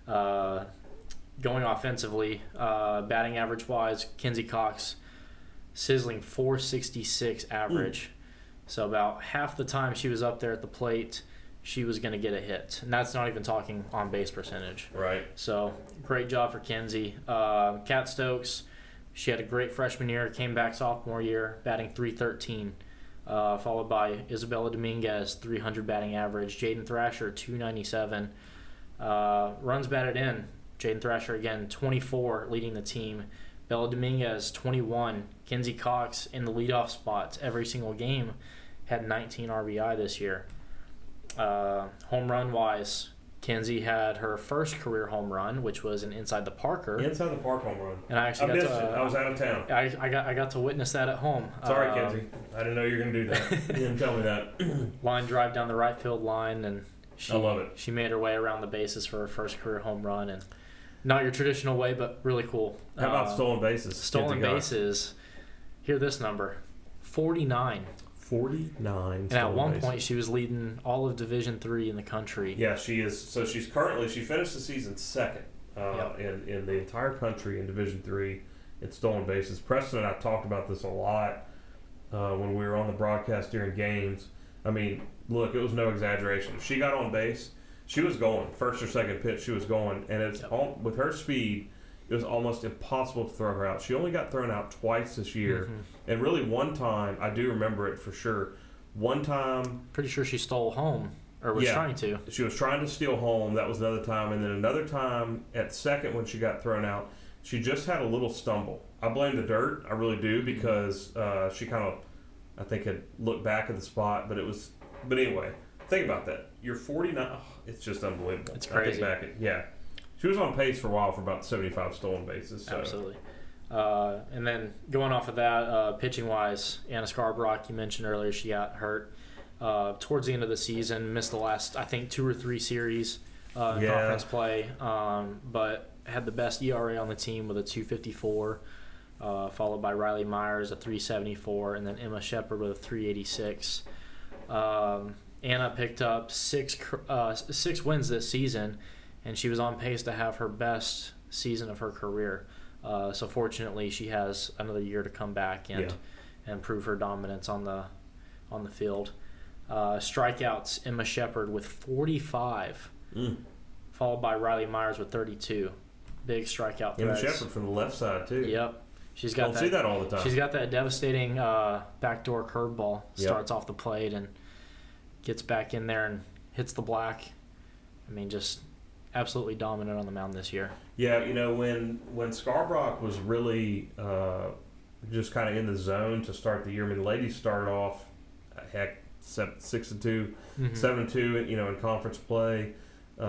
Going offensively, batting average wise, Kenzie Cox sizzling 466 average. So about half the time she was up there at the plate, she was going to get a hit. And that's not even talking on base percentage. Right. So great job for Kenzie. Kat Stokes, she had a great freshman year, came back sophomore year, batting 313. Followed by Isabella Dominguez, 300 batting average. Jaden Thrasher, 297. Runs batted in. Jaden Thrasher, again, 24, leading the team. Bella Dominguez, 21. Kenzie Cox in the leadoff spots every single game, had 19 RBI this year. Home run wise, Kenzie had her first career home run, which was an inside the Parker. Inside the park home run. And I actually missed it. I was out of town. I got to witness that at home. Sorry, Kenzie. I didn't know you were going to do that. You didn't tell me that. Line drive down the right field line, and I love it. She made her way around the bases for her first career home run, and not your traditional way, but really cool. How about stolen bases? Stolen bases. Hear this number: 49. 49. And at one point, she was leading all of Division III in the country. Yeah, she is. So she finished the season second in the entire country in Division III in stolen bases. Preston and I talked about this a lot when we were on the broadcast during games. I mean, look, it was no exaggeration. If she got on base, she was going. First or second pitch, she was going. And it's with her speed, it was almost impossible to throw her out. She only got thrown out twice this year. And really one time, I do remember it for sure. One time... Pretty sure she stole home, or was trying to. She was trying to steal home. That was another time. And then another time at second when she got thrown out, she just had a little stumble. I blame the dirt. I really do, because she kind of, I think, had looked back at the spot. But anyway, think about that. You're 49. Oh, it's just unbelievable. It's crazy. She was on pace for a while for about 75 stolen bases. So. Absolutely. And then going off of that, pitching-wise, Anna Scarborough, you mentioned earlier, she got hurt towards the end of the season, missed the last, I think, 2 or 3 series in conference play, but had the best ERA on the team with a 2.54, followed by Riley Myers, a 3.74, and then Emma Shepard with a 3.86. Anna picked up 6 wins this season, and she was on pace to have her best season of her career. So fortunately, she has another year to come back and prove her dominance on the field. Strikeouts, Emma Shepard with 45, followed by Riley Myers with 32. Big strikeout threats. Emma Shepard from the left side too. Yep. She's got see that all the time. She's got that devastating backdoor curveball. Starts off the plate and gets back in there and hits the black. I mean, just absolutely dominant on the mound this year. Yeah, when Scarborough was really just kind of in the zone to start the year. I mean, the ladies started off, 6-2, 7-2, in conference play. Had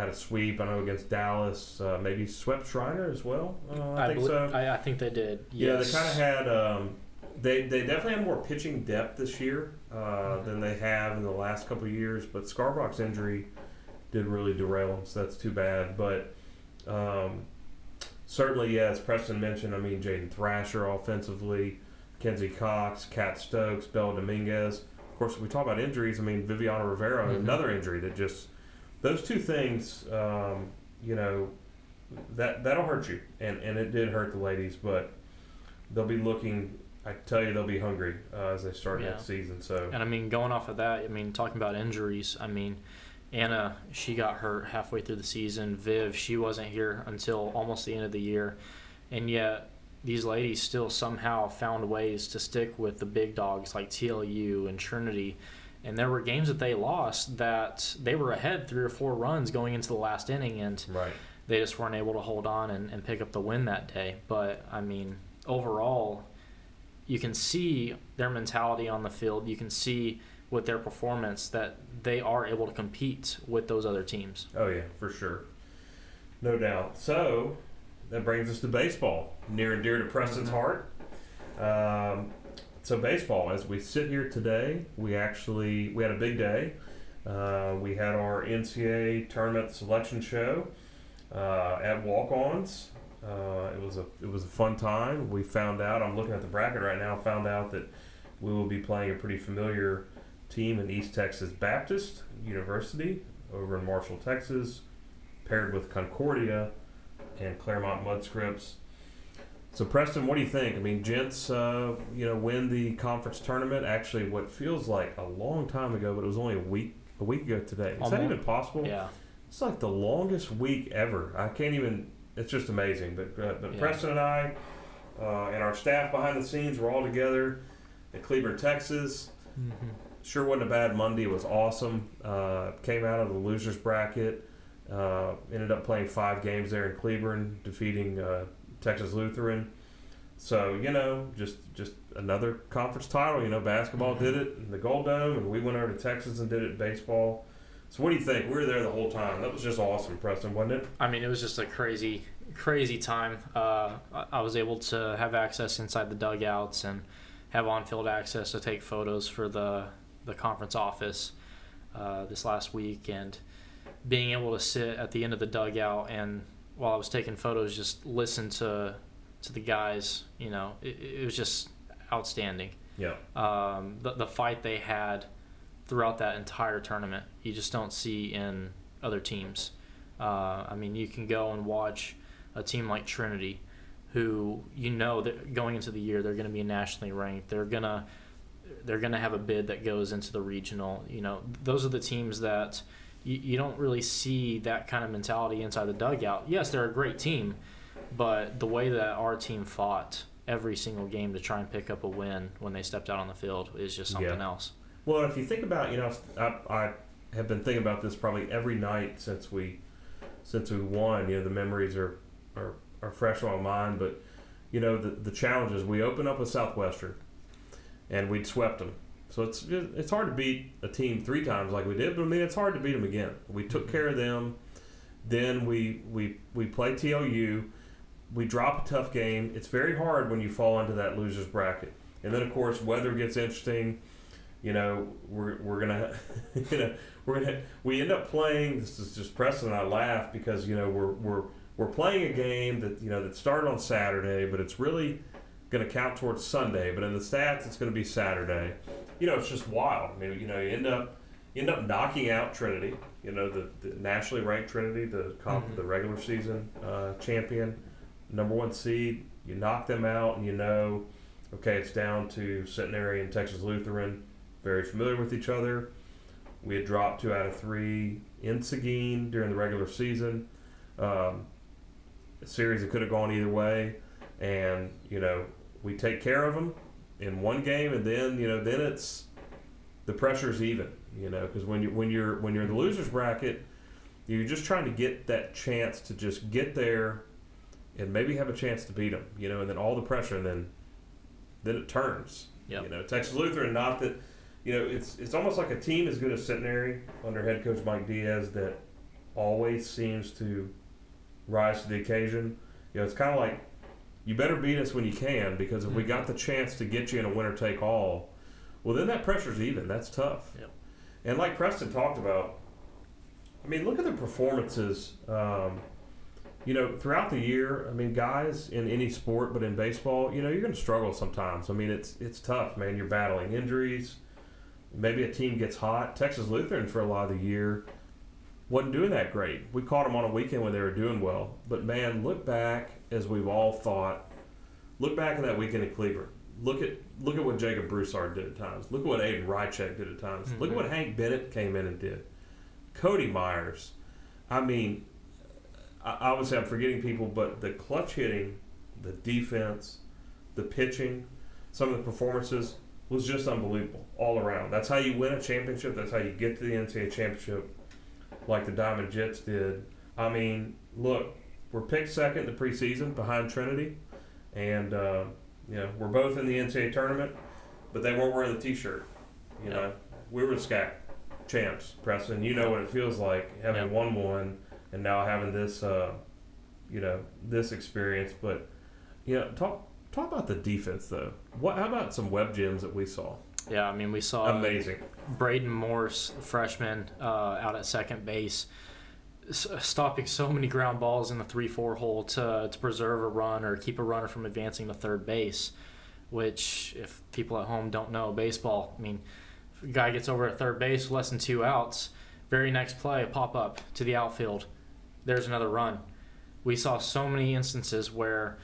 a sweep, I know, against Dallas. Maybe swept Shriner as well. I think so. I think they did. Yeah, they kind of had. They definitely had more pitching depth this year. than they have in the last couple of years. But Scarboro's injury did really derail them, so that's too bad. But certainly, as Preston mentioned, I mean, Jaden Thrasher offensively, Kenzie Cox, Kat Stokes, Bella Dominguez. Of course, we talk about injuries. I mean, Viviana Rivera, another injury that just those two things, that'll hurt you, and it did hurt the ladies, but they'll be looking. I tell you, they'll be hungry as they start next season. So, and I mean, going off of that, I mean, talking about injuries, I mean, Anna, she got hurt halfway through the season. Viv, she wasn't here until almost the end of the year, and yet these ladies still somehow found ways to stick with the big dogs like TLU and Trinity. And there were games that they lost that they were ahead 3 or 4 runs going into the last inning, and they just weren't able to hold on and pick up the win that day. But, I mean, overall, you can see their mentality on the field. You can see with their performance that they are able to compete with those other teams. Oh, yeah, for sure. No doubt. So that brings us to baseball, near and dear to Preston's heart. So baseball, as we sit here today, we had a big day. We had our NCAA tournament selection show at Walk-Ons. It was a fun time. We found out, I'm looking at the bracket right now, found out that we will be playing a pretty familiar team in East Texas Baptist University over in Marshall, Texas, paired with Concordia and Claremont Mudscripts. So Preston, what do you think? I mean, gents, win the conference tournament. Actually, what feels like a long time ago, but it was only a week ago today. Is that even possible? Yeah. It's like the longest week ever. I can't even. It's just amazing. But Preston and I, and our staff behind the scenes, were all together at Cleburne, Texas. Mm-hmm. Sure wasn't a bad Monday. It was awesome. Came out of the losers bracket. Ended up playing 5 games there in Cleburne, defeating Texas Lutheran. So, just another conference title. Basketball did it in the Gold Dome, and we went over to Texas and did it in baseball. So what do you think? We were there the whole time. That was just awesome, Preston, wasn't it? I mean, it was just a crazy, crazy time. I was able to have access inside the dugouts and have on-field access to take photos for the conference office this last week, and being able to sit at the end of the dugout and while I was taking photos, just listen to the guys. It was just outstanding. Yeah. The fight they had throughout that entire tournament, you just don't see in other teams. I mean, you can go and watch a team like Trinity, who that going into the year they're going to be nationally ranked. They're gonna have a bid that goes into the regional. Those are the teams that you don't really see that kind of mentality inside the dugout. Yes, they're a great team, but the way that our team fought every single game to try and pick up a win when they stepped out on the field is just something else. Well, if you think about, I have been thinking about this probably every night since we won. The memories are fresh on my mind. But the challenges, we opened up with Southwestern, and we'd swept them. So it's hard to beat a team 3 times like we did, but I mean it's hard to beat them again. We took care of them. Then we play TLU. We drop a tough game. It's very hard when you fall into that losers bracket. And then of course weather gets interesting. We're gonna we end up playing. This is just Preston and I laugh because we're playing a game that started on Saturday, but it's really going to count towards Sunday. But in the stats, it's going to be Saturday. It's just wild. I mean, you end up knocking out Trinity. The nationally ranked Trinity, the regular season champion, #1 seed. You knock them out, and okay, it's down to Centenary and Texas Lutheran, very familiar with each other. We had dropped 2 out of 3 in Seguin during the regular season. A series that could have gone either way, and we take care of them in one game, and then then it's the pressure's even, because when you're in the losers bracket, you're just trying to get that chance to just get there and maybe have a chance to beat them, and then all the pressure, and then it turns. Yep. Texas Lutheran, not that it's almost like a team as good as Centenary under head coach Mike Diaz that always seems to rise to the occasion. It's kind of like, you better beat us when you can, because if we got the chance to get you in a winner-take-all, well, then that pressure's even. That's tough. Yep. And like Preston talked about, I mean, look at the performances. Throughout the year, I mean, guys in any sport, but in baseball, you're going to struggle sometimes. I mean, it's tough, man. You're battling injuries. Maybe a team gets hot. Texas Lutheran, for a lot of the year, wasn't doing that great. We caught them on a weekend when they were doing well. But, man, look back, as we've all thought, look back at that weekend in Cleveland. Look at what Jacob Broussard did at times. Look at what Aiden Rychek did at times. Look at what Hank Bennett came in and did. Cody Myers. I mean, obviously I'm forgetting people, but the clutch hitting, the defense, the pitching, some of the performances was just unbelievable all around. That's how you win a championship. That's how you get to the NCAA championship, like the Diamond Jets did. I mean, look, we're picked second in the preseason behind Trinity, and we're both in the NCAA tournament, but they weren't wearing the T-shirt. We were the SCAC champs, Preston. You know what it feels like having won one and now having this, this experience. But talk about the defense though. How about some web gyms that we saw? Yeah, I mean, we saw amazing. Braden Morse, freshman, out at second base, stopping so many ground balls in the 3-4 hole to preserve a run or keep a runner from advancing to third base, which, if people at home don't know baseball, I mean, if a guy gets over at third base with less than 2 outs, very next play, pop up to the outfield, there's another run. We saw so many instances where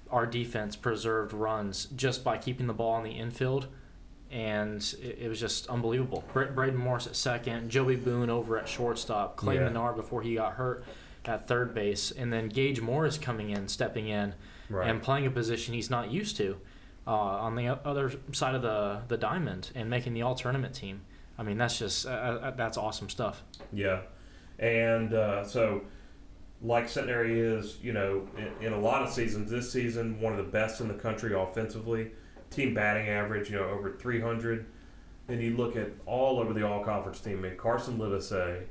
our defense preserved runs just by keeping the ball in the infield, and it was just unbelievable. Braden Morse at second, Joey Boone over at shortstop, Clay Menard before he got hurt at third base, and then Gage Morris stepping in, and playing a position he's not used to on the other side of the diamond and making the all-tournament team. I mean, that's just that's awesome stuff. Yeah, and so like Centenary is, in a lot of seasons, this season, one of the best in the country offensively. Team batting average, over 300. Then you look at all over the all-conference team. I mean, Carson Livesay,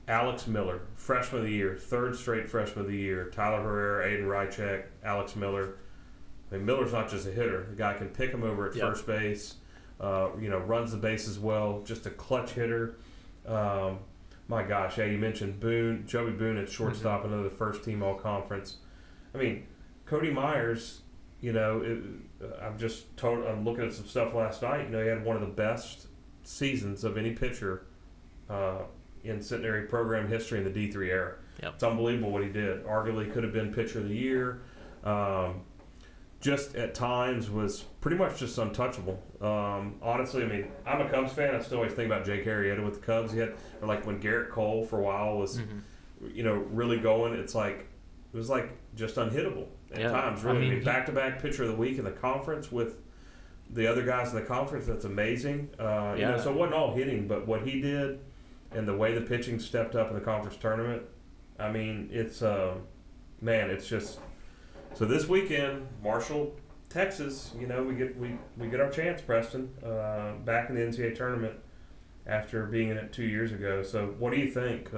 Alex Miller, freshman of the year, third straight freshman of the year, Tyler Herrera, Aiden Rychek, Alex Miller. I mean, Miller's not just a hitter. The guy can pick him over at first base, runs the bases well, just a clutch hitter. My gosh, you mentioned Boone, Joey Boone at shortstop, another first-team all-conference. I mean, Cody Myers, I'm looking at some stuff last night. He had one of the best seasons of any pitcher in Centenary program history in the D3 era. Yep. It's unbelievable what he did. Arguably could have been pitcher of the year. Just at times was pretty much just untouchable. Honestly, I mean, I'm a Cubs fan. I still always think about Jake Arrieta with the Cubs. Or like when Garrett Cole for a while was, really going. It was like just unhittable at times. Really, I mean, back-to-back pitcher of the week in the conference with the other guys in the conference. That's amazing. So it wasn't all hitting, but what he did and the way the pitching stepped up in the conference tournament. I mean, it's it's just. So this weekend, Marshall, Texas, we get our chance, Preston, back in the NCAA tournament after being in it 2 years ago. So what do you think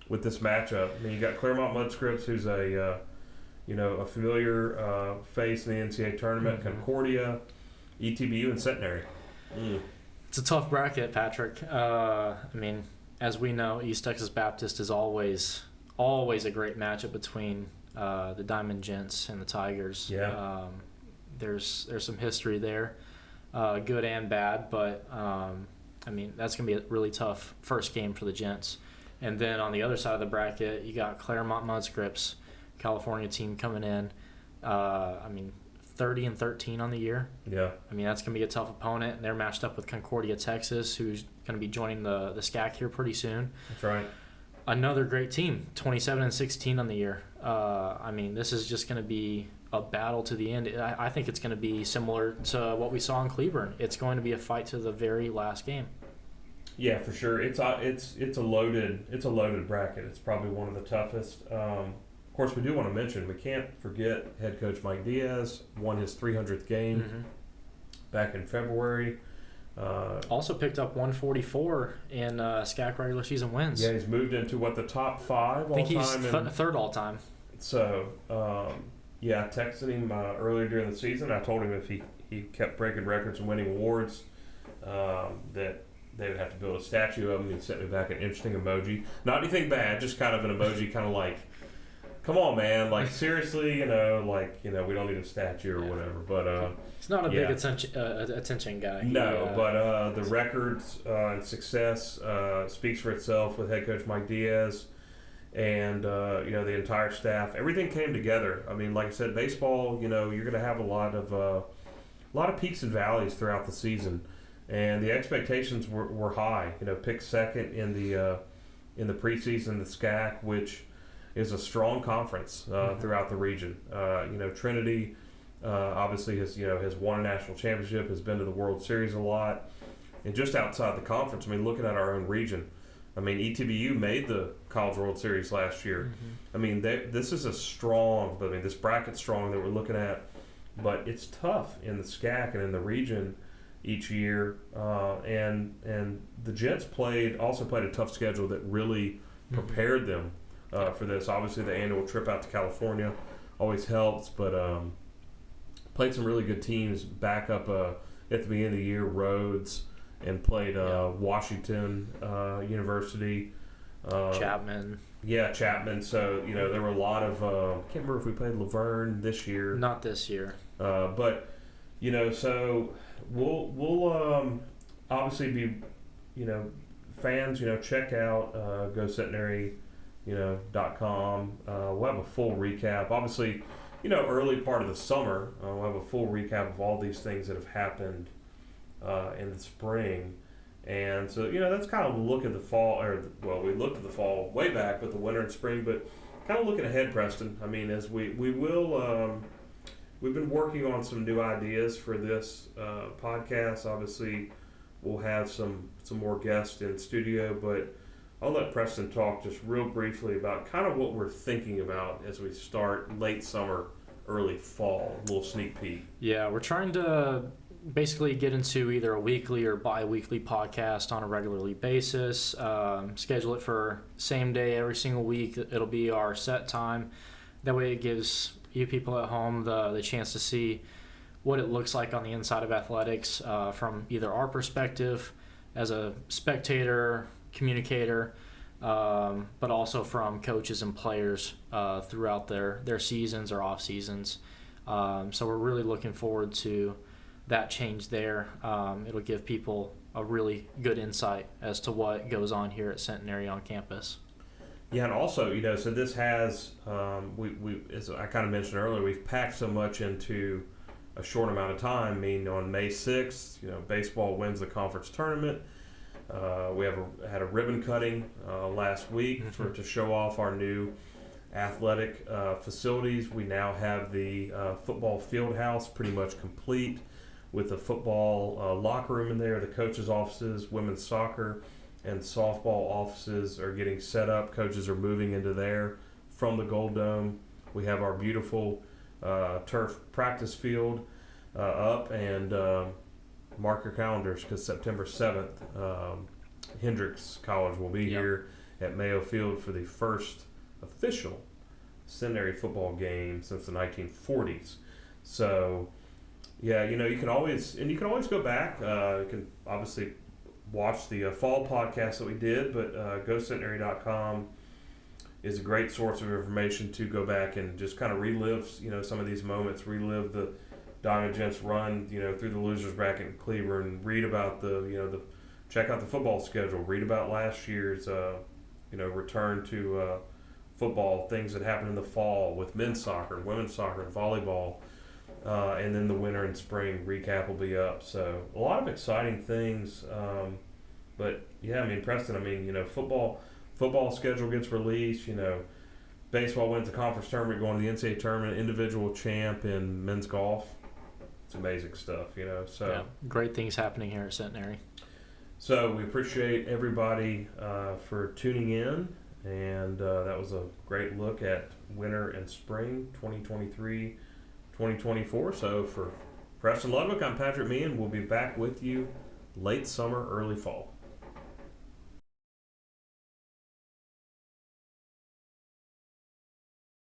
with this matchup? I mean, you got Claremont Mudscripts, who's a familiar face in the NCAA tournament, Concordia, ETBU, and Centenary. It's a tough bracket, Patrick. I mean, as we know, East Texas Baptist is always a great matchup between the Diamond Gents and the Tigers. Yeah. There's some history there, good and bad, but I mean, that's going to be a really tough first game for the Gents. And then on the other side of the bracket, you got Claremont Mudscripts, California team coming in. 30-13 on the year. Yeah. I mean, that's going to be a tough opponent. They're matched up with Concordia, Texas, who's going to be joining the SCAC here pretty soon. That's right. Another great team, 27-16 on the year. I mean, this is just going to be a battle to the end. I think it's going to be similar to what we saw in Cleburne. It's going to be a fight to the very last game. Yeah, for sure. It's a loaded bracket. It's probably one of the toughest. Of course, we do want to mention, we can't forget head coach Mike Diaz won his 300th game back in February. Also picked up 144 in SCAC regular season wins. Yeah, he's moved into the top 5 all time. I think he's third all time. So, I texted him earlier during the season. I told him if he kept breaking records and winning awards. That they would have to build a statue of him. He sent me back an interesting emoji. Not anything bad, just kind of an emoji, kind of like, come on, man, like seriously, we don't need a statue or whatever. But he's not a big attention guy. But the records and success speaks for itself with head coach Mike Diaz and the entire staff. Everything came together. I mean, like I said, baseball, you're going to have a lot of peaks and valleys throughout the season. And the expectations were high. Picked second in the preseason, the SCAC, which is a strong conference throughout the region. Trinity obviously has won a national championship, has been to the World Series a lot, and just outside the conference. I mean, looking at our own region, I mean, ETBU made the College World Series last year. I mean, this is this bracket's strong that we're looking at, but it's tough in the SCAC and in the region each year, and the Gents also played a tough schedule that really prepared them for this. Obviously, the annual trip out to California always helps, but played some really good teams back up at the beginning of the year. Rhodes, and played Washington University, Chapman. Yeah, Chapman. So there were a lot of I can't remember if we played Laverne this year. Not this year, but so. We'll obviously be, fans, check out GoCentenary.com. We'll have a full recap. Obviously, early part of the summer, we'll have a full recap of all these things that have happened in the spring. And so, that's kind of a look at the fall, we looked at the fall way back, but the winter and spring, but kind of looking ahead, Preston. I mean, as we will... We've been working on some new ideas for this podcast. Obviously, we'll have some more guests in studio, but I'll let Preston talk just real briefly about kind of what we're thinking about as we start late summer, early fall, a little sneak peek. Yeah, we're trying to basically get into either a weekly or bi-weekly podcast on a regularly basis, schedule it for same day every single week. It'll be our set time. That way it gives you people at home the chance to see what it looks like on the inside of athletics from either our perspective as a spectator, communicator, but also from coaches and players throughout their seasons or off seasons. So we're really looking forward to that change there. It'll give people a really good insight as to what goes on here at Centenary on campus. Yeah, and also, so this has, we as I kind of mentioned earlier, we've packed so much into a short amount of time. I mean, on May 6th, baseball wins the conference tournament. We had a ribbon cutting last week to show off our new athletic facilities. We now have the football field house pretty much complete with the football locker room in there, the coaches' offices, women's soccer and softball offices are getting set up. Coaches are moving into there from the Gold Dome. We have our beautiful turf practice field up, and mark your calendars because September 7th, Hendrix College will be here at Mayo Field for the first official Centenary football game since the 1940s. So, yeah, you can always go back. You can obviously watch the fall podcast that we did, but GoCentenary.com is a great source of information to go back and just kind of relive, some of these moments, relive the Diamond Gents run, through the losers bracket in Cleveland, read about check out the football schedule, read about last year's, return to football, things that happened in the fall with men's soccer and women's soccer and volleyball, and then the winter and spring recap will be up. So a lot of exciting things. But yeah, I mean, Preston, football schedule gets released, baseball wins the conference tournament, going to the NCAA tournament, individual champ in men's golf. It's amazing stuff, so. Yeah, great things happening here at Centenary. So we appreciate everybody for tuning in, and that was a great look at winter and spring 2023-2024. So for Preston Ludwig, I'm Patrick Meehan. We'll be back with you late summer, early fall.